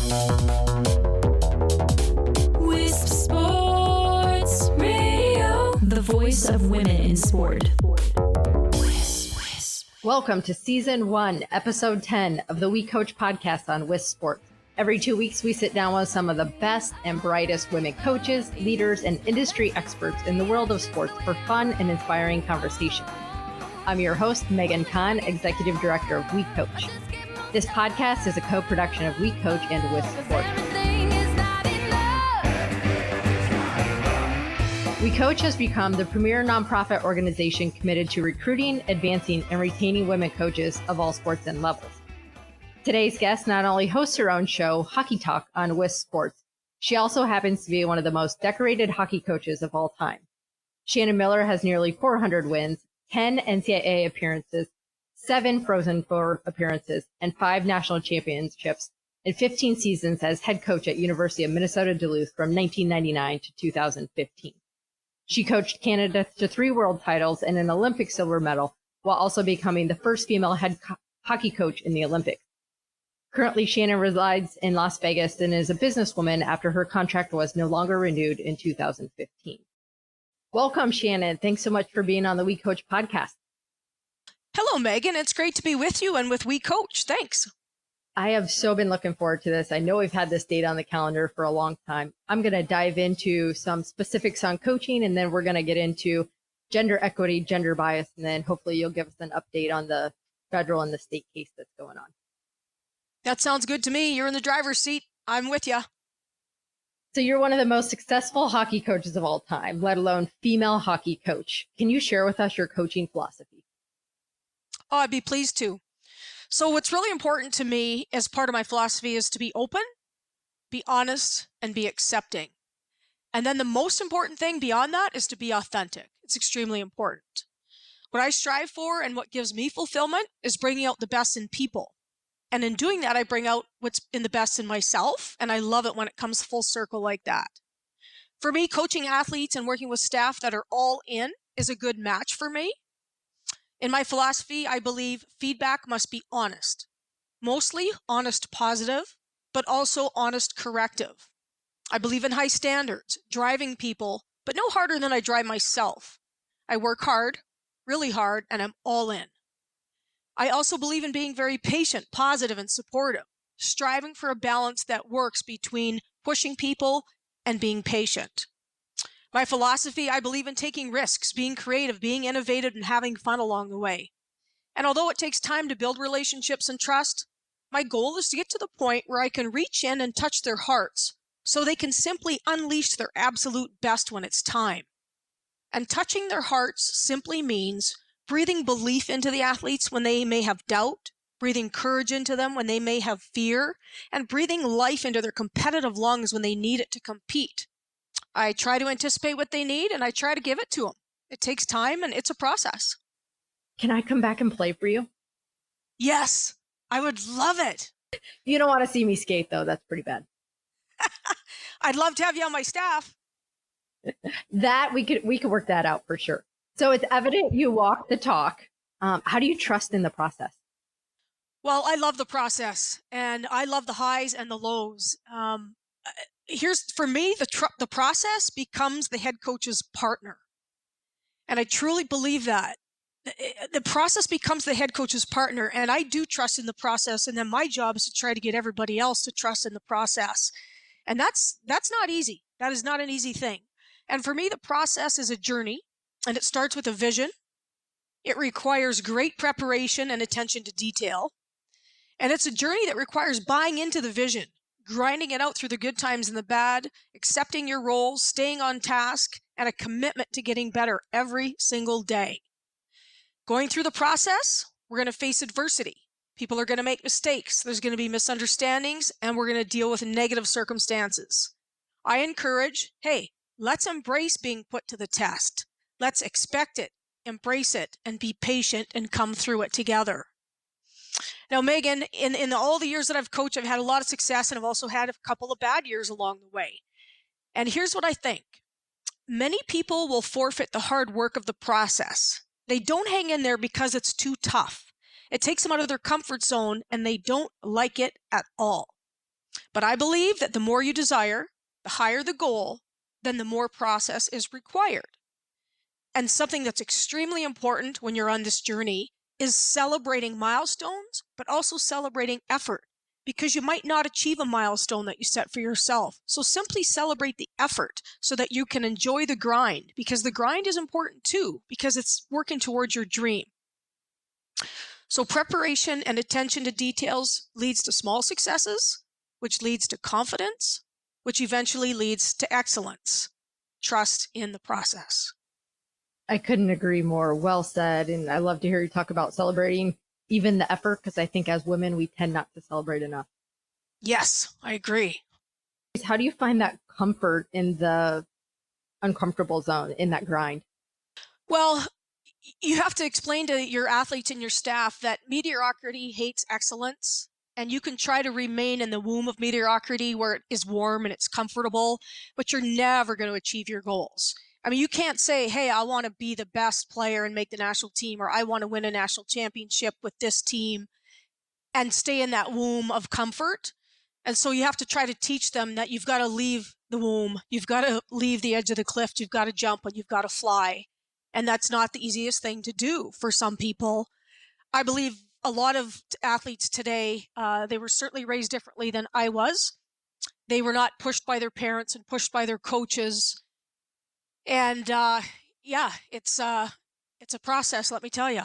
Wisp Sports Radio, the voice of women in sport. Welcome to Season 1, Episode 10 of the WeCOACH Podcast on Wisp Sports. Every 2 weeks, we sit down with some of the best and brightest women coaches, leaders, and industry experts in the world of sports for fun and inspiring conversation. I'm your host, Megan Kahn, Executive Director of WeCOACH. This podcast is a co-production of WeCOACH and Wisp Sports. WeCOACH has become the premier nonprofit organization committed to recruiting, advancing, and retaining women coaches of all sports and levels. Today's guest not only hosts her own show, Hockey Talk, on Wisp Sports, she also happens to be one of the most decorated hockey coaches of all time. Shannon Miller has nearly 400 wins, 10 NCAA appearances, 7 Frozen Four appearances, and 5 national championships, and 15 seasons as head coach at University of Minnesota Duluth from 1999 to 2015. She coached Canada to 3 world titles and an Olympic silver medal, while also becoming the first female head hockey coach in the Olympics. Currently, Shannon resides in Las Vegas and is a businesswoman after her contract was no longer renewed in 2015. Welcome, Shannon. Thanks so much for being on the WeCOACH podcast. Hello, Megan. It's great to be with you and with WeCOACH. Thanks. I have so been looking forward to this. I know we've had this date on the calendar for a long time. I'm going to dive into some specifics on coaching, and then we're going to get into gender equity, gender bias, and then hopefully you'll give us an update on the federal and the state case that's going on. That sounds good to me. You're in the driver's seat. I'm with you. So you're one of the most successful hockey coaches of all time, let alone female hockey coach. Can you share with us your coaching philosophy? Oh, I'd be pleased to. So what's really important to me as part of my philosophy is to be open, be honest, and be accepting. And then the most important thing beyond that is to be authentic. It's extremely important. What I strive for and what gives me fulfillment is bringing out the best in people. And in doing that, I bring out what's in the best in myself, and I love it when it comes full circle like that. For me, coaching athletes and working with staff that are all in is a good match for me. In my philosophy, I believe feedback must be honest. Mostly honest positive, but also honest corrective. I believe in high standards, driving people, but no harder than I drive myself. I work hard, really hard, and I'm all in. I also believe in being very patient, positive, and supportive, striving for a balance that works between pushing people and being patient. My philosophy, I believe in taking risks, being creative, being innovative, and having fun along the way. And although it takes time to build relationships and trust, my goal is to get to the point where I can reach in and touch their hearts so they can simply unleash their absolute best when it's time. And touching their hearts simply means breathing belief into the athletes when they may have doubt, breathing courage into them when they may have fear, and breathing life into their competitive lungs when they need it to compete. I try to anticipate what they need, and I try to give it to them. It takes time, and it's a process. Can I come back and play for you? Yes, I would love it. You don't want to see me skate, though. That's pretty bad. I'd love to have you on my staff. That we could work that out for sure. So it's evident you walk the talk. How do you trust in the process? Well, I love the process, and I love the highs and the lows. For me, the process becomes the head coach's partner. And I truly believe that. The process becomes the head coach's partner, and I do trust in the process, and then my job is to try to get everybody else to trust in the process. And that's not easy. That is not an easy thing. And for me, the process is a journey, and it starts with a vision. It requires great preparation and attention to detail. And it's a journey that requires buying into the vision, grinding it out through the good times and the bad, accepting your roles, staying on task, and a commitment to getting better every single day. Going through the process, we're going to face adversity. People are going to make mistakes. There's going to be misunderstandings, and we're going to deal with negative circumstances. I encourage, hey, let's embrace being put to the test. Let's expect it, embrace it, and be patient and come through it together. Now, Megan, in all the years that I've coached, I've had a lot of success, and I've also had a couple of bad years along the way. And here's what I think. Many people will forfeit the hard work of the process. They don't hang in there because it's too tough. It takes them out of their comfort zone, and they don't like it at all. But I believe that the more you desire, the higher the goal, then the more process is required. And something that's extremely important when you're on this journey is celebrating milestones, but also celebrating effort, because you might not achieve a milestone that you set for yourself. So simply celebrate the effort so that you can enjoy the grind, because the grind is important too, because it's working towards your dream. So preparation and attention to details leads to small successes, which leads to confidence, which eventually leads to excellence. Trust in the process. I couldn't agree more. Well said. And I love to hear you talk about celebrating even the effort, because I think as women, we tend not to celebrate enough. Yes, I agree. How do you find that comfort in the uncomfortable zone, in that grind? Well, you have to explain to your athletes and your staff that mediocrity hates excellence, and you can try to remain in the womb of mediocrity where it is warm and it's comfortable, but you're never going to achieve your goals. I mean, you can't say, hey, I want to be the best player and make the national team, or I want to win a national championship with this team, and stay in that womb of comfort. And so you have to try to teach them that you've got to leave the womb. You've got to leave the edge of the cliff. You've got to jump and you've got to fly. And that's not the easiest thing to do for some people. I believe a lot of athletes today, they were certainly raised differently than I was. They were not pushed by their parents and pushed by their coaches. And it's a process, let me tell you.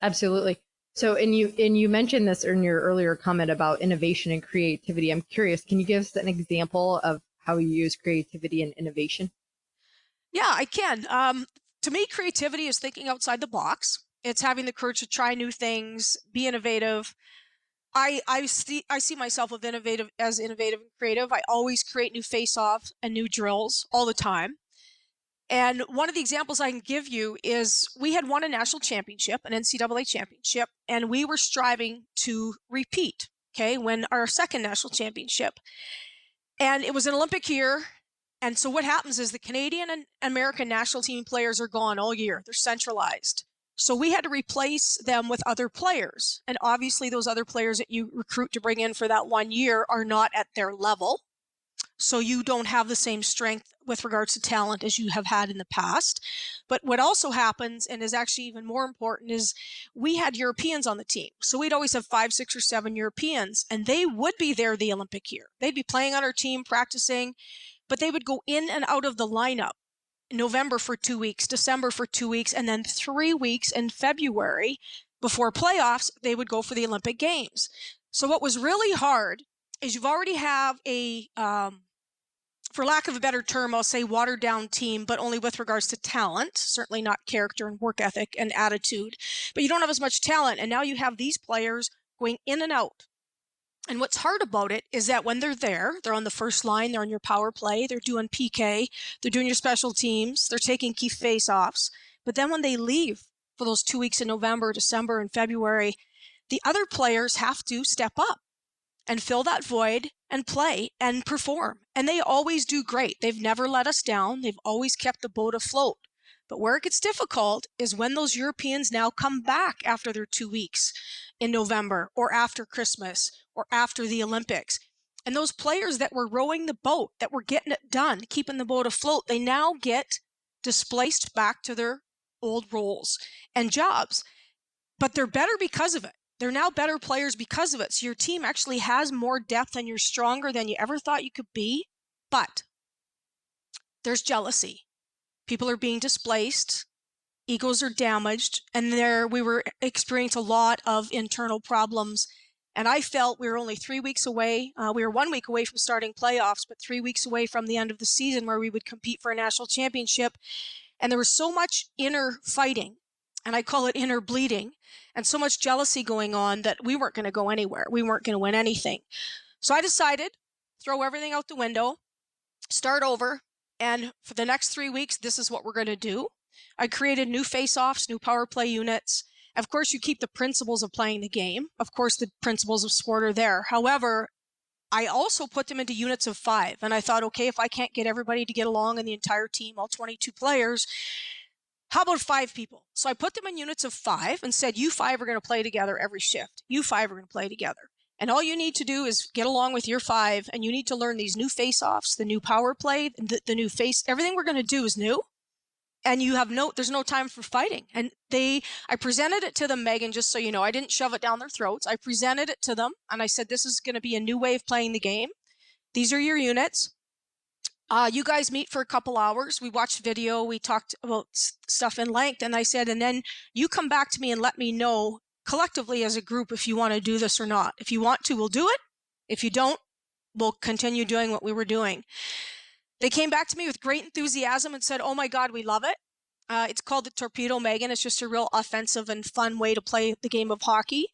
Absolutely. So, and you mentioned this in your earlier comment about innovation and creativity. I'm curious, can you give us an example of how you use creativity and innovation? Yeah, I can. To me, creativity is thinking outside the box. It's having the courage to try new things, be innovative. I see myself as innovative and creative. I always create new face-offs and new drills all the time. And one of the examples I can give you is we had won a national championship, an NCAA championship, and we were striving to repeat, win our second national championship. And it was an Olympic year. And so what happens is the Canadian and American national team players are gone all year. They're centralized. So we had to replace them with other players. And obviously those other players that you recruit to bring in for that 1 year are not at their level. So you don't have the same strength with regards to talent as you have had in the past. But what also happens, and is actually even more important, is we had Europeans on the team. So we'd always have 5, 6, or 7 Europeans, and they would be there the Olympic year. They'd be playing on our team, practicing, but they would go in and out of the lineup. November for 2 weeks, December for 2 weeks, and then 3 weeks in February before playoffs, they would go for the Olympic Games. So what was really hard is you've already have a, for lack of a better term, I'll say watered down team, but only with regards to talent, certainly not character and work ethic and attitude, but you don't have as much talent. And now you have these players going in and out. And what's hard about it is that when they're there, they're on the first line, they're on your power play, they're doing PK, they're doing your special teams, they're taking key face-offs. But then when they leave for those 2 weeks in November, December, and February, the other players have to step up and fill that void and play and perform. And they always do great. They've never let us down. They've always kept the boat afloat. But where it gets difficult is when those Europeans now come back after their 2 weeks in November, or after Christmas, or after the Olympics. And those players that were rowing the boat, that were getting it done, keeping the boat afloat, they now get displaced back to their old roles and jobs. But they're better because of it. They're now better players because of it. So your team actually has more depth and you're stronger than you ever thought you could be. But there's jealousy. People are being displaced. Egos are damaged. And we were experiencing a lot of internal problems. And I felt we were only 3 weeks away. We were 1 week away from starting playoffs, but 3 weeks away from the end of the season where we would compete for a national championship. And there was so much inner fighting, and I call it inner bleeding, and so much jealousy going on that we weren't going to go anywhere. We weren't going to win anything. So I decided, throw everything out the window, start over, and for the next 3 weeks, this is what we're going to do. I created new face-offs, new power play units. Of course, you keep the principles of playing the game. Of course, the principles of sport are there. However, I also put them into units of 5. And I thought, okay, if I can't get everybody to get along in the entire team, all 22 players, how about 5 people? So I put them in units of 5 and said, you 5 are going to play together every shift. You 5 are going to play together. And all you need to do is get along with your 5, and you need to learn these new face-offs, the new power play, the new face. Everything we're going to do is new. And there's no time for fighting. And I presented it to them, Megan, just so you know. I didn't shove it down their throats. I presented it to them, and I said, this is going to be a new way of playing the game. These are your units. You guys meet for a couple hours. We watched video. We talked about stuff in length. And I said, and then you come back to me and let me know collectively as a group if you want to do this or not. If you want to, we'll do it. If you don't, we'll continue doing what we were doing. They came back to me with great enthusiasm and said, oh my God, we love it. It's called the torpedo, Megan. It's just a real offensive and fun way to play the game of hockey.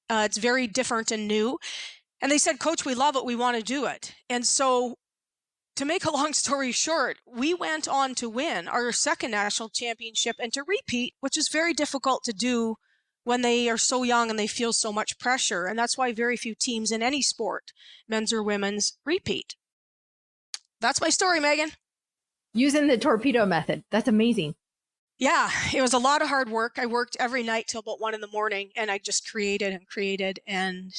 It's very different and new. And they said, Coach, we love it. We want to do it. And so to make a long story short, we went on to win our second national championship and to repeat, which is very difficult to do when they are so young and they feel so much pressure. And that's why very few teams in any sport, men's or women's, repeat. That's my story, Megan. Using the torpedo method. That's amazing. Yeah, it was a lot of hard work. I worked every night till about 1 a.m, and I just created and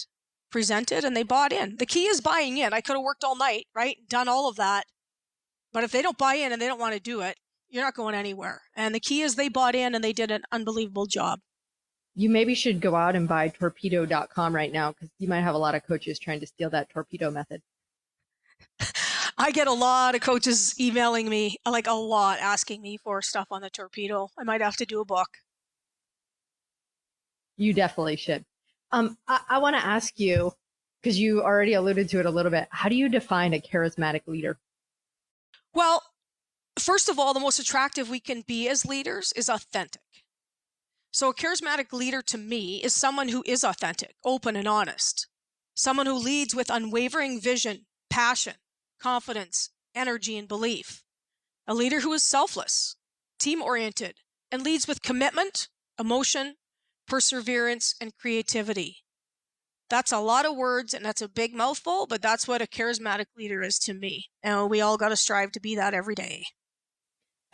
presented, and they bought in. The key is buying in. I could have worked all night, right? Done all of that. But if they don't buy in and they don't want to do it, you're not going anywhere. And the key is they bought in and they did an unbelievable job. You maybe should go out and buy torpedo.com right now, because you might have a lot of coaches trying to steal that torpedo method. I get a lot of coaches emailing me, like a lot, asking me for stuff on the torpedo. I might have to do a book. You definitely should. I want to ask you, because you already alluded to it a little bit, how do you define a charismatic leader? Well, first of all, the most attractive we can be as leaders is authentic. So a charismatic leader to me is someone who is authentic, open, and honest. Someone who leads with unwavering vision, passion, confidence, energy, and belief. A leader who is selfless, team-oriented, and leads with commitment, emotion, perseverance, and creativity. That's a lot of words, and that's a big mouthful, but that's what a charismatic leader is to me. And we all got to strive to be that every day.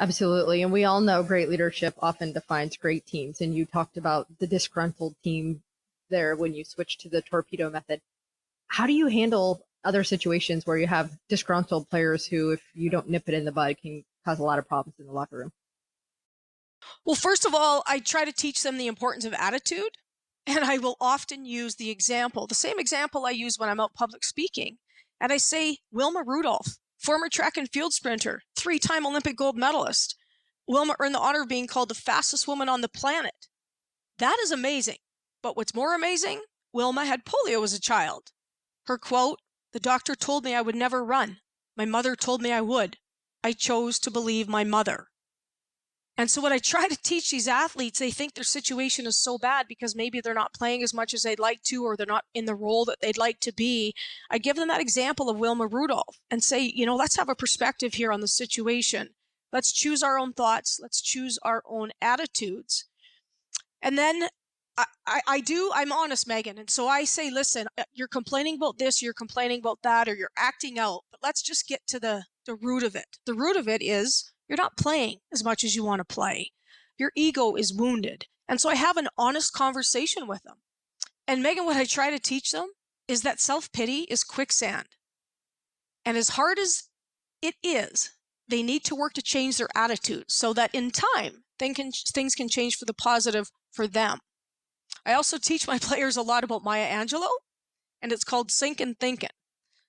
Absolutely. And we all know great leadership often defines great teams. And you talked about the disgruntled team there when you switched to the torpedo method. How do you handle other situations where you have disgruntled players who, if you don't nip it in the bud, can cause a lot of problems in the locker room? Well, first of all, I try to teach them the importance of attitude. And I will often use the same example I use when I'm out public speaking. And I say, Wilma Rudolph, former track and field sprinter, 3-time Olympic gold medalist. Wilma earned the honor of being called the fastest woman on the planet. That is amazing. But what's more amazing, Wilma had polio as a child. Her quote, "The doctor told me I would never run. My mother told me I would. I chose to believe my mother." And so what I try to teach these athletes, they think their situation is so bad because maybe they're not playing as much as they'd like to, or they're not in the role that they'd like to be. I give them that example of Wilma Rudolph and say, let's have a perspective here on the situation. Let's choose our own thoughts. Let's choose our own attitudes. And then I'm honest, Megan. And so I say, listen, you're complaining about this, you're complaining about that, or you're acting out, but let's just get to the root of it. The root of it is, you're not playing as much as you want to play. Your ego is wounded. And so I have an honest conversation with them. And Megan, what I try to teach them is that self-pity is quicksand. And as hard as it is, they need to work to change their attitude so that in time, things can change for the positive for them. I also teach my players a lot about Maya Angelou, and it's called sinking thinking.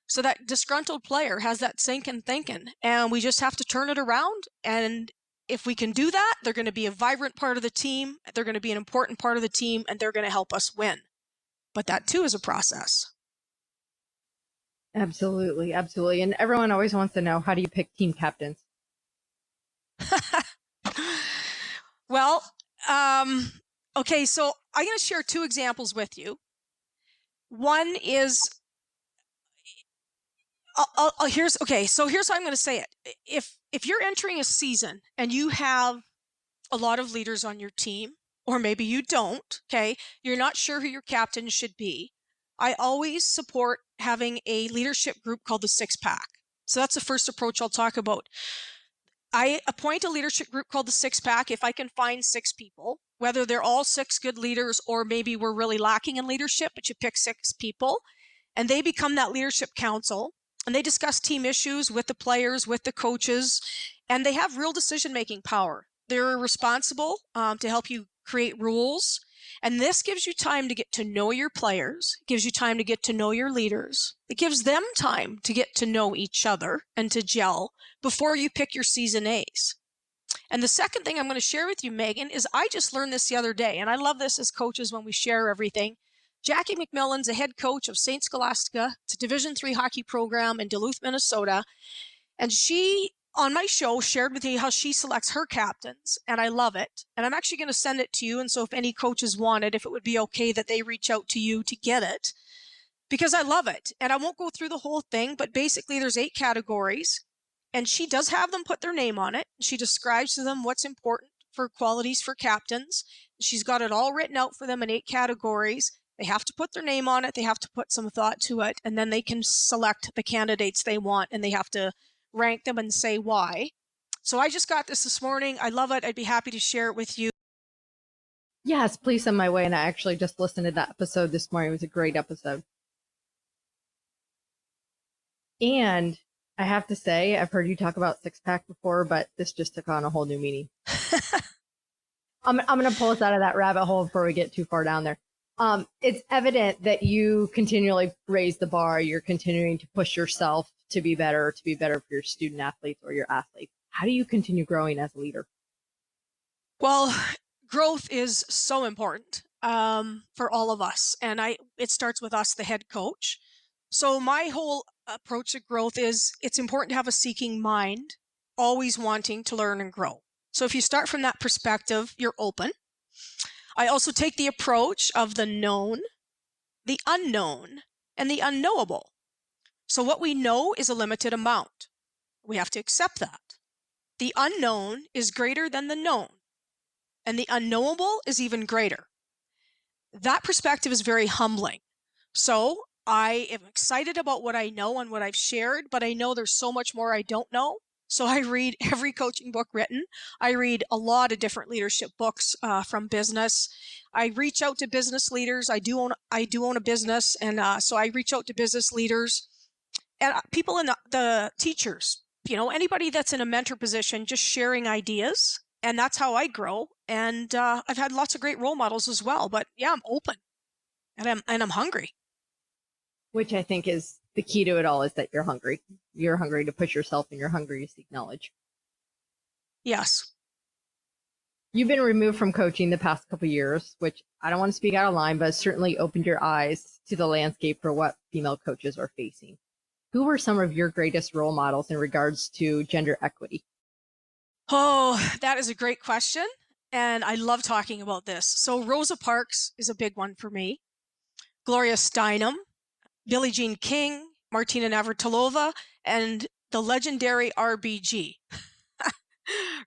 So that disgruntled player has that sinking thinking, and we just have to turn it around. And if we can do that, they're going to be a vibrant part of the team. They're going to be an important part of the team, and they're going to help us win. But that too is a process. Absolutely. Absolutely. And everyone always wants to know, how do you pick team captains? Well, okay, so I'm going to share 2 examples with you. One is, here's how I'm going to say it. If you're entering a season and you have a lot of leaders on your team, or maybe you don't, okay, you're not sure who your captain should be, I always support having a leadership group called the 6-pack. So that's the first approach I'll talk about. I appoint a leadership group called the 6-pack if I can find 6 people. whether they're all 6 good leaders or maybe we're really lacking in leadership, but you pick 6 people and they become that leadership council and they discuss team issues with the players, with the coaches, and they have real decision-making power. They're responsible to help you create rules. And this gives you time to get to know your players, gives you time to get to know your leaders. It gives them time to get to know each other and to gel before you pick your season A's. And the second thing I'm going to share with you, Megan, is I just learned this the other day, and I love this as coaches when we share everything. Jackie McMillan's a head coach of St. Scholastica. It's a Division III hockey program in Duluth, Minnesota. And she, on my show, shared with me how she selects her captains, and I love it. And I'm actually going to send it to you, and so if any coaches want it, if it would be okay that they reach out to you to get it, because I love it. And I won't go through the whole thing, but basically there's 8 categories. And she does have them put their name on it. She describes to them what's important for qualities for captains. She's got it all written out for them in 8 categories. They have to put their name on it. They have to put some thought to it. And then they can select the candidates they want. And they have to rank them and say why. So I just got this morning. I love it. I'd be happy to share it with you. Yes, please send my way. And I actually just listened to that episode this morning. It was a great episode. And I have to say, I've heard you talk about 6-pack before, but this just took on a whole new meaning. I'm going to pull us out of that rabbit hole before we get too far down there. It's evident that you continually raise the bar. You're continuing to push yourself to be better for your student athletes or your athletes. How do you continue growing as a leader? Well, growth is so important for all of us. And it starts with us, the head coach. So my whole approach to growth is it's important to have a seeking mind, always wanting to learn and grow. So if you start from that perspective, you're open. I also take the approach of the known, the unknown, and the unknowable. So what we know is a limited amount. We have to accept that. The unknown is greater than the known, and the unknowable is even greater. That perspective is very humbling. So I am excited about what I know and what I've shared, but I know there's so much more I don't know. So I read every coaching book written. I read a lot of different leadership books from business. I reach out to business leaders. I do own a business, and so I reach out to business leaders and people in the teachers. You know, anybody that's in a mentor position, just sharing ideas, and that's how I grow. And I've had lots of great role models as well. But yeah, I'm open, and I'm hungry. Which I think is the key to it all, is that you're hungry. You're hungry to push yourself, and you're hungry to seek knowledge. Yes. You've been removed from coaching the past couple of years, which I don't want to speak out of line, but certainly opened your eyes to the landscape for what female coaches are facing. Who were some of your greatest role models in regards to gender equity? Oh, that is a great question. And I love talking about this. So Rosa Parks is a big one for me. Gloria Steinem, Billie Jean King, Martina Navratilova, and the legendary RBG,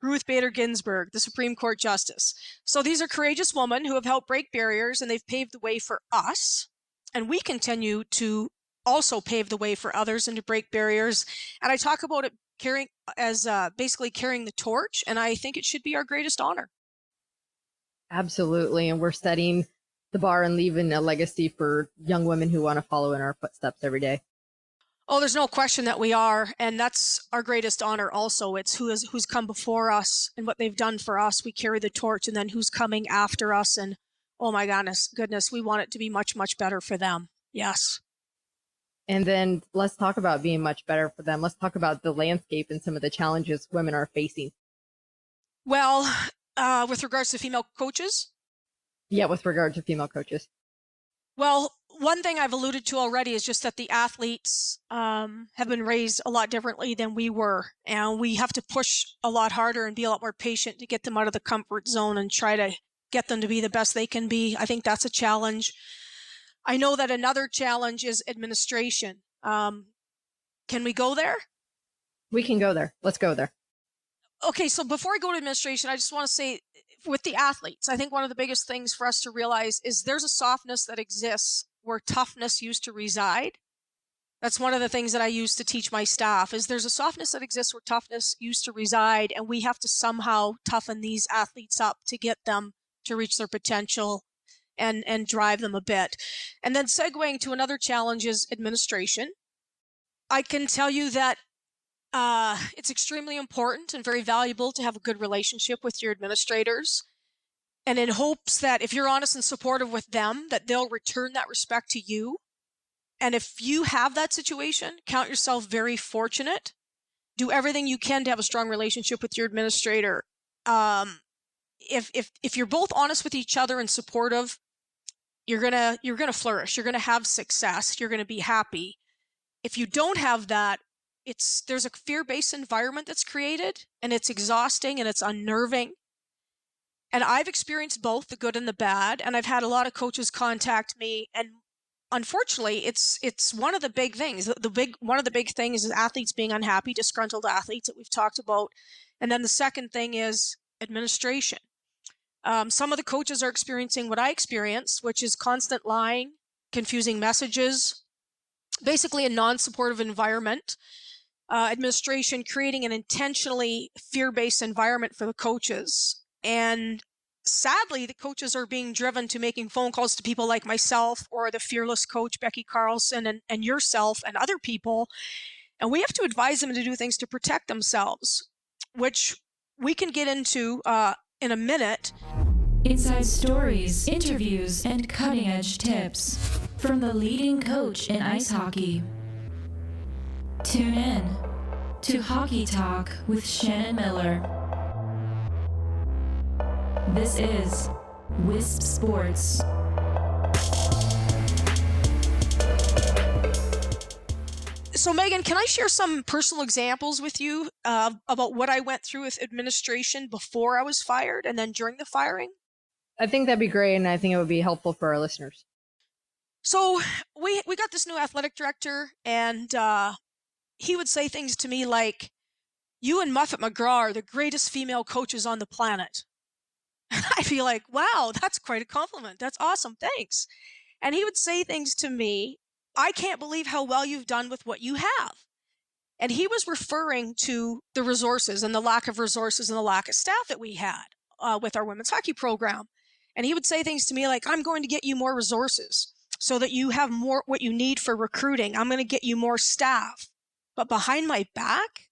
Ruth Bader Ginsburg, the Supreme Court Justice. So these are courageous women who have helped break barriers, and they've paved the way for us. And we continue to also pave the way for others and to break barriers. And I talk about it basically carrying the torch, and I think it should be our greatest honor. Absolutely. And we're setting the bar and leaving a legacy for young women who want to follow in our footsteps every day. Oh, there's no question that we are. And that's our greatest honor also. It's who's come before us and what they've done for us. We carry the torch, and then who's coming after us. And oh my goodness, we want it to be much, much better for them. Yes. And then let's talk about being much better for them. Let's talk about the landscape and some of the challenges women are facing. Well, with regards to female coaches? Yeah, with regard to female coaches. Well, one thing I've alluded to already is just that the athletes have been raised a lot differently than we were. And we have to push a lot harder and be a lot more patient to get them out of the comfort zone and try to get them to be the best they can be. I think that's a challenge. I know that another challenge is administration. Can we go there? We can go there. Let's go there. Okay, so before I go to administration, I just want to say with the athletes, I think one of the biggest things for us to realize is there's a softness that exists where toughness used to reside. That's one of the things that I use to teach my staff is there's a softness that exists where toughness used to reside, and we have to somehow toughen these athletes up to get them to reach their potential and drive them a bit. And then segueing to another challenge is administration. I can tell you that it's extremely important and very valuable to have a good relationship with your administrators, and in hopes that if you're honest and supportive with them, that they'll return that respect to you. And if you have that situation, count yourself very fortunate. Do everything you can to have a strong relationship with your administrator. If you're both honest with each other and supportive, you're gonna flourish. You're gonna have success. You're gonna be happy. If you don't have that, there's a fear-based environment that's created, and it's exhausting and it's unnerving. And I've experienced both the good and the bad, and I've had a lot of coaches contact me, and unfortunately, it's one of the big things. One of the big things is athletes being unhappy, disgruntled athletes that we've talked about. And then the second thing is administration. Some of the coaches are experiencing what I experienced, which is constant lying, confusing messages, basically a non-supportive environment. Administration creating an intentionally fear-based environment for the coaches. And sadly, the coaches are being driven to making phone calls to people like myself or the fearless coach, Becky Carlson, and yourself and other people. And we have to advise them to do things to protect themselves, which we can get into in a minute. Inside stories, interviews, and cutting-edge tips from the leading coach in ice hockey. Tune in to Hockey Talk with Shannon Miller. This is Wisp Sports. So Megan, can I share some personal examples with you about what I went through with administration before I was fired and then during the firing? I think that'd be great, and I think it would be helpful for our listeners. So we got this new athletic director, and he would say things to me like, "You and Muffet McGraw are the greatest female coaches on the planet." And I'd be like, "Wow, that's quite a compliment. That's awesome. Thanks." And he would say things to me, "I can't believe how well you've done with what you have." And he was referring to the resources and the lack of resources and the lack of staff that we had with our women's hockey program. And he would say things to me like, "I'm going to get you more resources so that you have more what you need for recruiting. I'm going to get you more staff." But behind my back,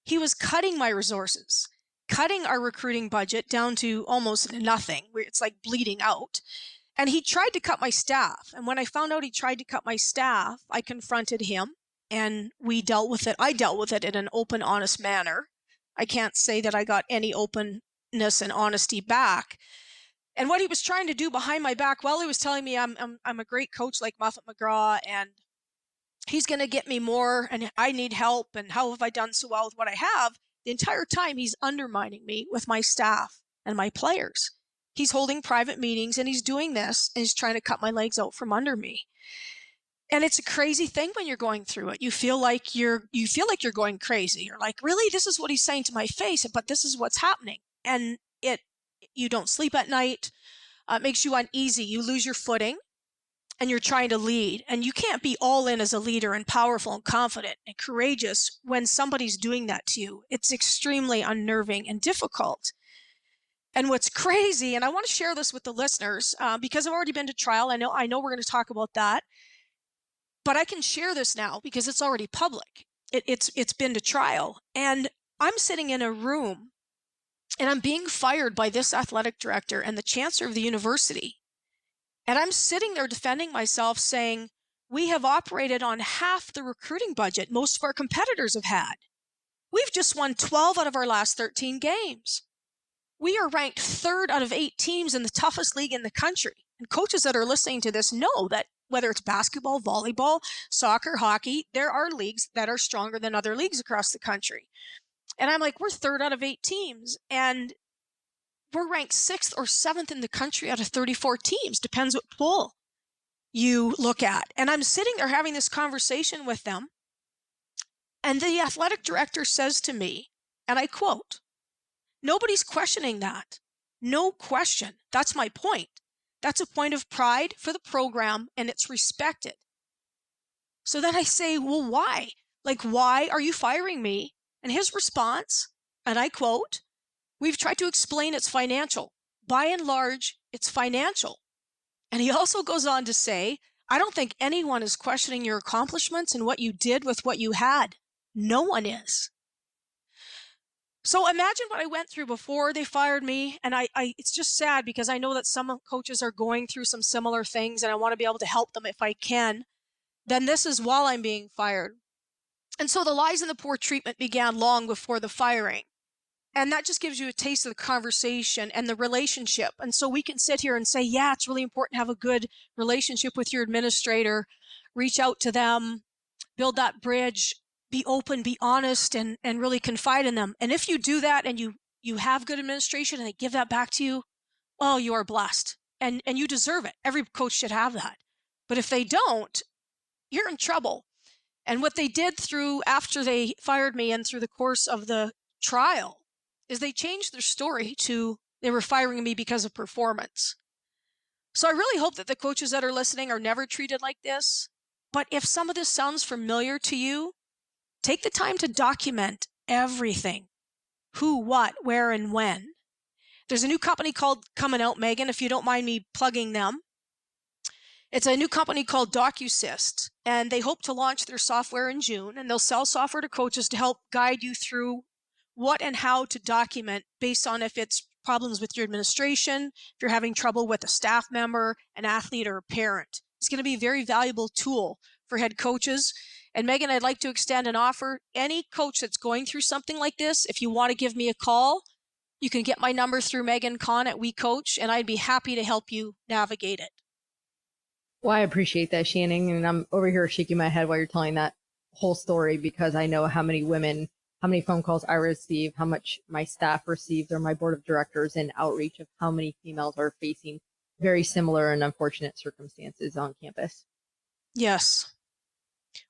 he was cutting my resources, cutting our recruiting budget down to almost nothing. It's like bleeding out. And he tried to cut my staff. And when I found out he tried to cut my staff, I confronted him and we dealt with it. I dealt with it in an open, honest manner. I can't say that I got any openness and honesty back. And what he was trying to do behind my back, while he was telling me I'm a great coach like Muffet McGraw and he's going to get me more and I need help and how have I done so well with what I have, the entire time he's undermining me with my staff and my players. He's holding private meetings and he's doing this and he's trying to cut my legs out from under me. And it's a crazy thing when you're going through it. You feel like you're going crazy. You're like, really, this is what he's saying to my face, but this is what's happening. And you don't sleep at night. It makes you uneasy. You lose your footing and you're trying to lead. And you can't be all in as a leader and powerful and confident and courageous when somebody's doing that to you. It's extremely unnerving and difficult. And what's crazy, and I want to share this with the listeners because I've already been to trial. I know we're going to talk about that, but I can share this now because it's already public. It's been to trial, and I'm sitting in a room, and I'm being fired by this athletic director and the chancellor of the university, and I'm sitting there defending myself, saying we have operated on half the recruiting budget most of our competitors have had. We've just won 12 out of our last 13 games. We are ranked 3rd out of 8 teams in the toughest league in the country. And coaches that are listening to this know that whether it's basketball, volleyball, soccer, hockey, there are leagues that are stronger than other leagues across the country. And I'm like, we're 3rd out of 8 teams. And we're ranked 6th or 7th in the country out of 34 teams. Depends what poll you look at. And I'm sitting there having this conversation with them. And the athletic director says to me, and I quote, "Nobody's questioning that. No question. That's my point. That's a point of pride for the program, and it's respected." So then I say, well, why? Like, why are you firing me? And his response, and I quote, "We've tried to explain it's financial, by and large, it's financial. And he also goes on to say, I don't think anyone is questioning your accomplishments and what you did with what you had. No one is. So imagine what I went through before they fired me. And it's just sad because I know that some coaches are going through some similar things and I want to be able to help them if I can. Then this is while I'm being fired. And so the lies and the poor treatment began long before the firing. And that just gives you a taste of the conversation and the relationship. And so we can sit here and say, yeah, it's really important to have a good relationship with your administrator, reach out to them, build that bridge, be open, be honest, and really confide in them. And if you do that and you have good administration and they give that back to you, well, you are blessed and you deserve it. Every coach should have that. But if they don't, you're in trouble. And what they did after they fired me and through the course of the trial is they changed their story to they were firing me because of performance. So I really hope that the coaches that are listening are never treated like this. But if some of this sounds familiar to you, take the time to document everything. Who, what, where, and when. There's a new company called coming out, Megan, if you don't mind me plugging them. It's a new company called DocuSyst, and they hope to launch their software in June, and they'll sell software to coaches to help guide you through what and how to document based on if it's problems with your administration, if you're having trouble with a staff member, an athlete, or a parent. It's going to be a very valuable tool for head coaches. And Megan, I'd like to extend an offer. Any coach that's going through something like this, if you want to give me a call, you can get my number through Megan Kahn at WeCOACH, and I'd be happy to help you navigate it. Well, I appreciate that, Shannon. And I'm over here shaking my head while you're telling that whole story because I know how many phone calls I receive, how much my staff received or my board of directors in outreach of how many females are facing very similar and unfortunate circumstances on campus. Yes.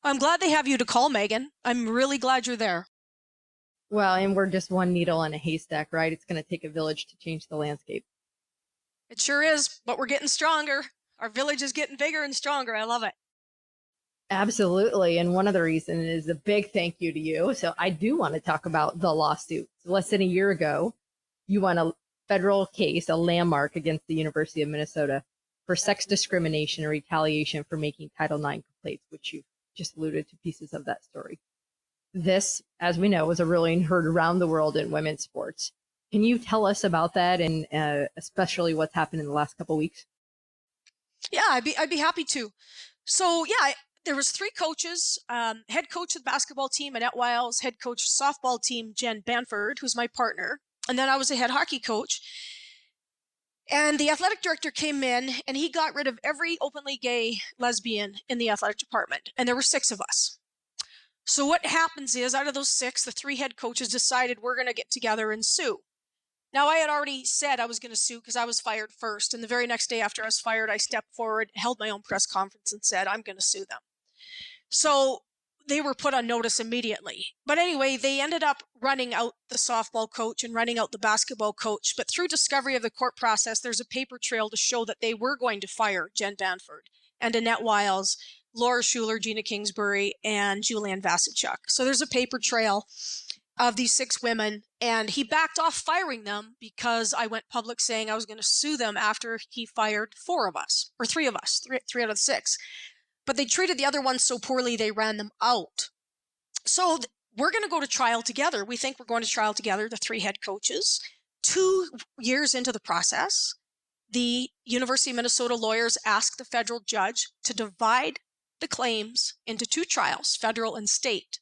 I'm glad they have you to call, Megan. I'm really glad you're there. Well, and we're just one needle in a haystack, right? It's going to take a village to change the landscape. It sure is, but we're getting stronger. Our village is getting bigger and stronger. I love it. Absolutely. And one of the reasons is a big thank you to you. So I do want to talk about the lawsuit. Less than a year ago, you won a federal case, a landmark against the University of Minnesota for sex discrimination and retaliation for making Title IX complaints, which you just alluded to pieces of that story. This, as we know, was a ruling heard around the world in women's sports. Can you tell us about that and especially what's happened in the last couple of weeks? Yeah, I'd be happy to. So yeah, there was 3 coaches, head coach of the basketball team, Annette Wiles, head coach softball team, Jen Banford, who's my partner. And then I was a head hockey coach. And the athletic director came in and he got rid of every openly gay lesbian in the athletic department. And there were 6 of us. So what happens is out of those 6, the 3 head coaches decided we're going to get together and sue. Now, I had already said I was going to sue because I was fired first. And the very next day after I was fired, I stepped forward, held my own press conference and said, I'm going to sue them. So they were put on notice immediately. But anyway, they ended up running out the softball coach and running out the basketball coach. But through discovery of the court process, there's a paper trail to show that they were going to fire Jen Banford and Annette Wiles, Laura Schuler, Gina Kingsbury, and Julianne Vasicek. So there's a paper trail of these 6 women, and he backed off firing them because I went public saying I was going to sue them after he fired 4 of us, or 3 of us, 3 out of 6. But they treated the other ones so poorly, they ran them out. So we're going to go to trial together. We think we're going to trial together, the 3 head coaches. 2 years into the process, the University of Minnesota lawyers asked the federal judge to divide the claims into 2 trials, federal and state.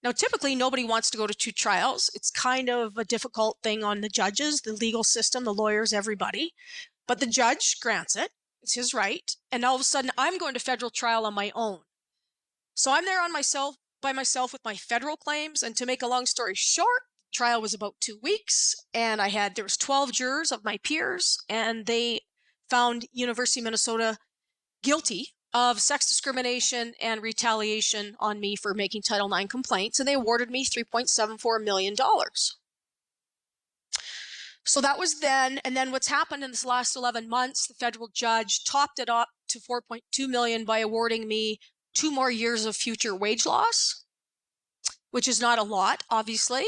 Now, typically, nobody wants to go to 2 trials. It's kind of a difficult thing on the judges, the legal system, the lawyers, everybody. But the judge grants it. It's his right. And all of a sudden, I'm going to federal trial on my own. So I'm there by myself with my federal claims. And to make a long story short, trial was about 2 weeks. And there was 12 jurors of my peers. And they found University of Minnesota guilty of sex discrimination and retaliation on me for making Title IX complaints, and they awarded me $3.74 million. So that was then, and then what's happened in this last 11 months, the federal judge topped it up to $4.2 million by awarding me 2 more years of future wage loss, which is not a lot, obviously,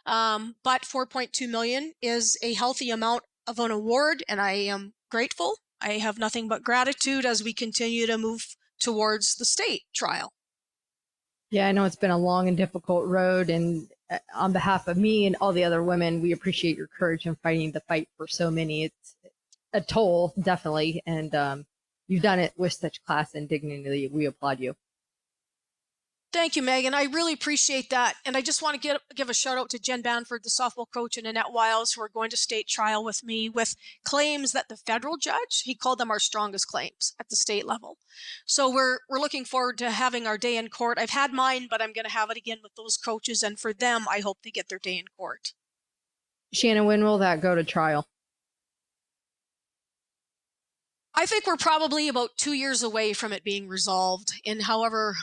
but $4.2 million is a healthy amount of an award, and I am grateful. I have nothing but gratitude as we continue to move towards the state trial. Yeah, I know it's been a long and difficult road, and on behalf of me and all the other women, we appreciate your courage in fighting the fight for so many. It's a toll, definitely, and you've done it with such class and dignity. We applaud you. Thank you, Megan. I really appreciate that. And I just want to give a shout out to Jen Banford, the softball coach, and Annette Wiles, who are going to state trial with me with claims that the federal judge, he called them our strongest claims at the state level. So we're looking forward to having our day in court. I've had mine, but I'm going to have it again with those coaches. And for them, I hope they get their day in court. Shannon, when will that go to trial? I think we're probably about 2 years away from it being resolved in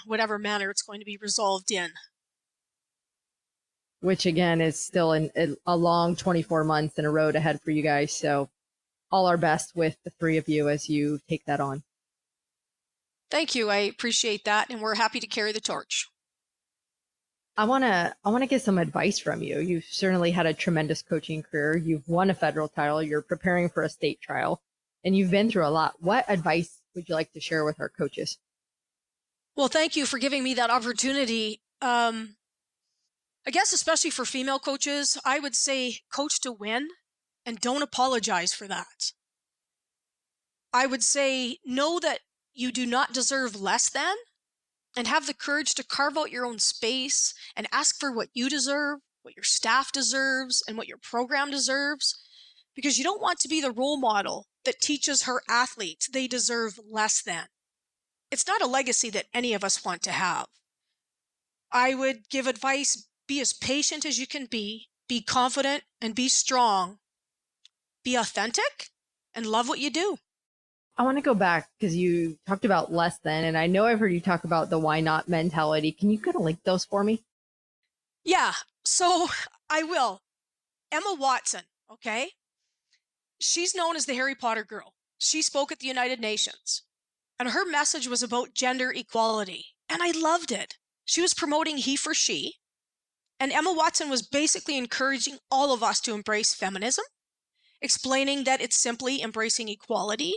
whatever manner it's going to be resolved in. Which, again, is still a long 24 months and a road ahead for you guys. So all our best with the three of you as you take that on. Thank you. I appreciate that. And we're happy to carry the torch. I want to get some advice from you. You've certainly had a tremendous coaching career. You've won a federal title. You're preparing for a state trial. And you've been through a lot. What advice would you like to share with our coaches? Well, thank you for giving me that opportunity. I guess especially for female coaches, I would say coach to win and don't apologize for that. I would say know that you do not deserve less than and have the courage to carve out your own space and ask for what you deserve, what your staff deserves, and what your program deserves, because you don't want to be the role model that teaches her athletes they deserve less than. It's not a legacy that any of us want to have. I would give advice, be as patient as you can be confident, and be strong. Be authentic and love what you do. I want to go back because you talked about less than, and I know I've heard you talk about the why not mentality. Can you kind of link those for me? Yeah, so I will. Emma Watson, okay? She's known as the Harry Potter girl. She spoke at the United Nations, and her message was about gender equality, and I loved it. She was promoting he for she, and Emma Watson was basically encouraging all of us to embrace feminism, explaining that it's simply embracing equality,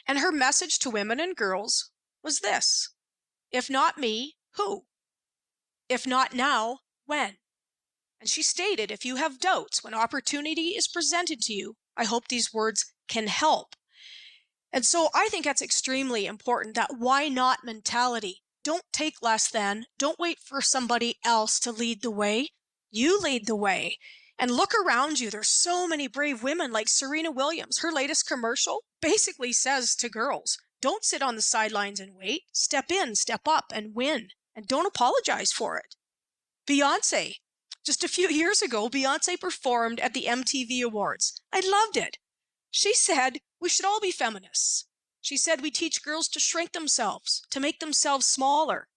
and her message to women and girls was this: if not me, who? If not now, when? And she stated, if you have doubts when opportunity is presented to you, I hope these words can help. And so I think that's extremely important, that why not mentality. Don't take less than. Don't wait for somebody else to lead the way. You lead the way. And look around you. There's so many brave women like Serena Williams. Her latest commercial basically says to girls, don't sit on the sidelines and wait. Step in, step up, and win. And don't apologize for it. Beyonce. Just a few years ago, Beyonce performed at the MTV Awards. I loved it. She said, we should all be feminists. She said, we teach girls to shrink themselves, to make themselves smaller.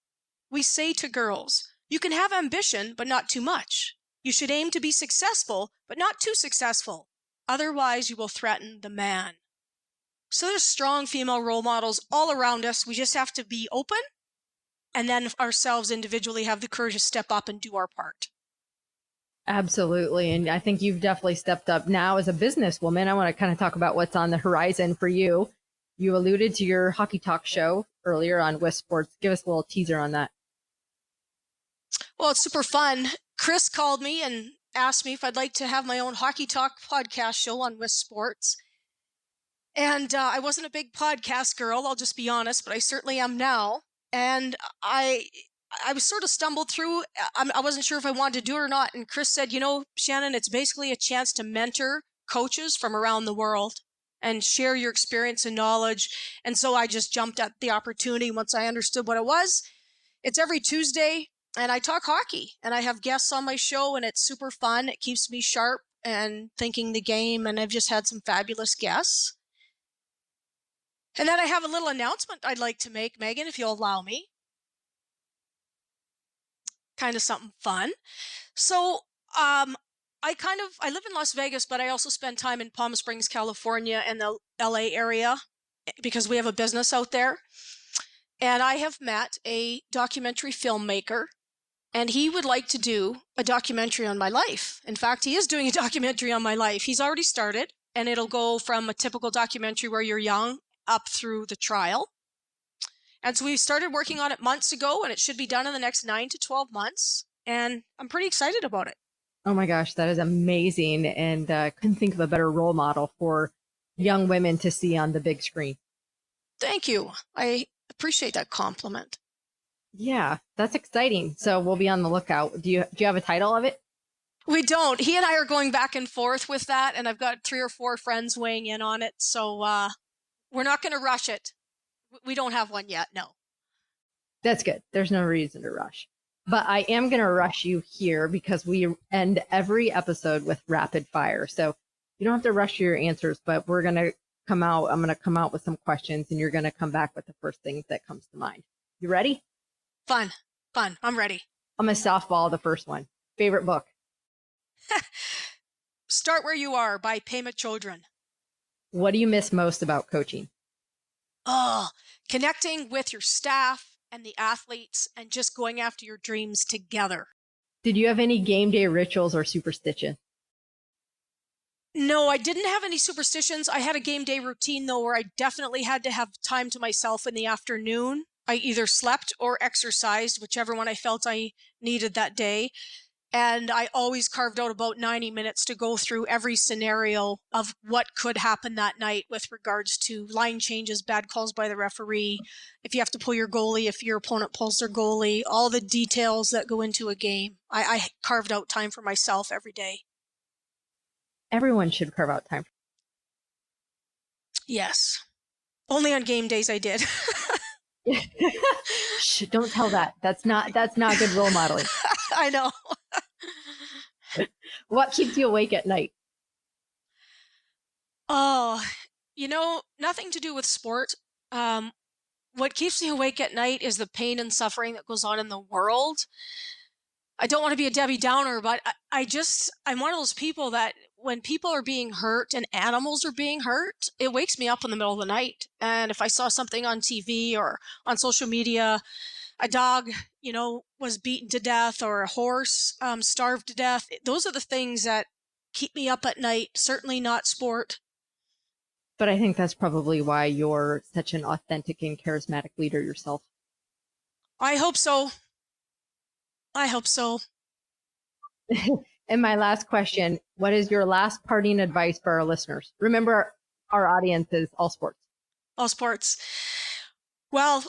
We say to girls, you can have ambition, but not too much. You should aim to be successful, but not too successful. Otherwise, you will threaten the man. So there's strong female role models all around us. We just have to be open, and then ourselves individually have the courage to step up and do our part. Absolutely. And I think you've definitely stepped up now as a businesswoman. I want to kind of talk about what's on the horizon for you. You alluded to your Hockey Talk show earlier on West Sports. Give us a little teaser on that. Well, it's super fun. Chris called me and asked me if I'd like to have my own Hockey Talk podcast show on West Sports. And I wasn't a big podcast girl, I'll just be honest, but I certainly am now. And I was sort of stumbled through. I wasn't sure if I wanted to do it or not. And Chris said, Shannon, it's basically a chance to mentor coaches from around the world and share your experience and knowledge. And so I just jumped at the opportunity once I understood what it was. It's every Tuesday, and I talk hockey, and I have guests on my show, and it's super fun. It keeps me sharp and thinking the game, and I've just had some fabulous guests. And then I have a little announcement I'd like to make, Megan, if you'll allow me. Kind of something fun. So I live in Las Vegas, but I also spend time in Palm Springs, California, and the LA area because we have a business out there. And I have met a documentary filmmaker, and he would like to do a documentary on my life. In fact, he is doing a documentary on my life. He's already started, and it'll go from a typical documentary where you're young up through the trial. And so we started working on it months ago, and it should be done in the next 9 to 12 months. And I'm pretty excited about it. Oh my gosh, that is amazing. And couldn't think of a better role model for young women to see on the big screen. Thank you. I appreciate that compliment. Yeah, that's exciting. So we'll be on the lookout. Do you have a title of it? We don't. He and I are going back and forth with that, and I've got 3 or 4 friends weighing in on it. So we're not going to rush it. We don't have one yet, no. That's good. There's no reason to rush. But I am going to rush you here because we end every episode with rapid fire. So you don't have to rush your answers, but I'm going to come out with some questions, and you're going to come back with the first thing that comes to mind. You ready? Fun. I'm ready. I'm going to softball the first one. Favorite book? Start Where You Are by Pema Chodron. What do you miss most about coaching? Oh, connecting with your staff and the athletes and just going after your dreams together. Did you have any game day rituals or superstition? No, I didn't have any superstitions. I had a game day routine, though, where I definitely had to have time to myself in the afternoon. I either slept or exercised, whichever one I felt I needed that day. And I always carved out about 90 minutes to go through every scenario of what could happen that night with regards to line changes, bad calls by the referee, if you have to pull your goalie, if your opponent pulls their goalie, all the details that go into a game. I carved out time for myself every day. Everyone should carve out time. Yes. Only on game days I did. Shh, don't tell that. That's not good role modeling. I know. What keeps you awake at night? Oh, nothing to do with sport. What keeps me awake at night is the pain and suffering that goes on in the world. I don't want to be a Debbie Downer, but I'm one of those people that when people are being hurt and animals are being hurt, it wakes me up in the middle of the night. And if I saw something on TV or on social media, a dog, was beaten to death, or a horse starved to death, those are the things that keep me up at night, certainly not sport. But I think that's probably why you're such an authentic and charismatic leader yourself. I hope so. And my last question, what is your last parting advice for our listeners? Remember, our audience is all sports. All sports. Well,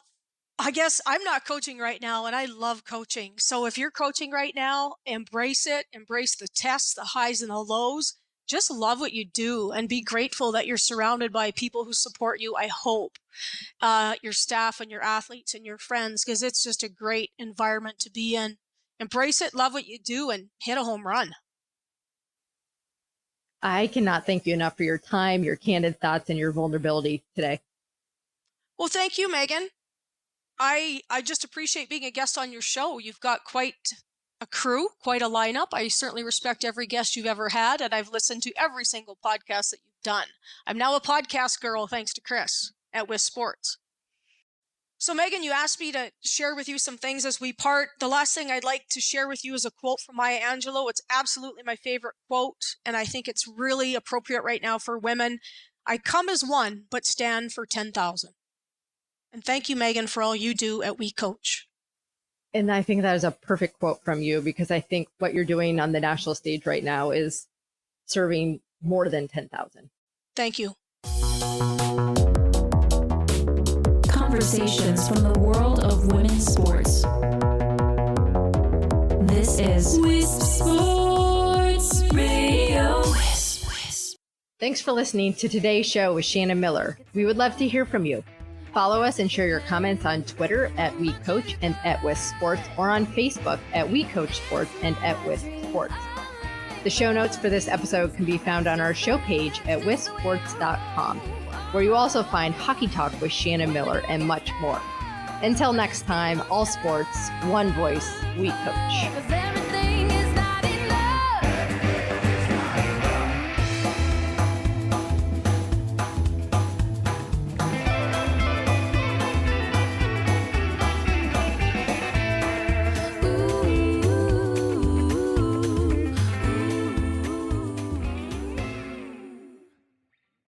I guess I'm not coaching right now, and I love coaching. So if you're coaching right now, embrace it. Embrace the tests, the highs and the lows. Just love what you do and be grateful that you're surrounded by people who support you, I hope. Your staff and your athletes and your friends, because it's just a great environment to be in. Embrace it, love what you do, and hit a home run. I cannot thank you enough for your time, your candid thoughts, and your vulnerability today. Well, thank you, Megan. I just appreciate being a guest on your show. You've got quite a crew, quite a lineup. I certainly respect every guest you've ever had, and I've listened to every single podcast that you've done. I'm now a podcast girl, thanks to Chris at With Sports. So, Megan, you asked me to share with you some things as we part. The last thing I'd like to share with you is a quote from Maya Angelou. It's absolutely my favorite quote, and I think it's really appropriate right now for women. I come as one, but stand for 10,000. And thank you, Megan, for all you do at WeCOACH. And I think that is a perfect quote from you, because I think what you're doing on the national stage right now is serving more than 10,000. Thank you. Conversations from the world of women's sports. This is Wisp Sports Radio. Thanks for listening to today's show with Shannon Miller. We would love to hear from you. Follow us and share your comments on Twitter at WeCOACH and at Wisp Sports, or on Facebook at WeCOACH Sports and at Wisp Sports. The show notes for this episode can be found on our show page at wispsports.com, where you also find Hockey Talk with Shannon Miller and much more. Until next time, all sports, one voice, WeCOACH.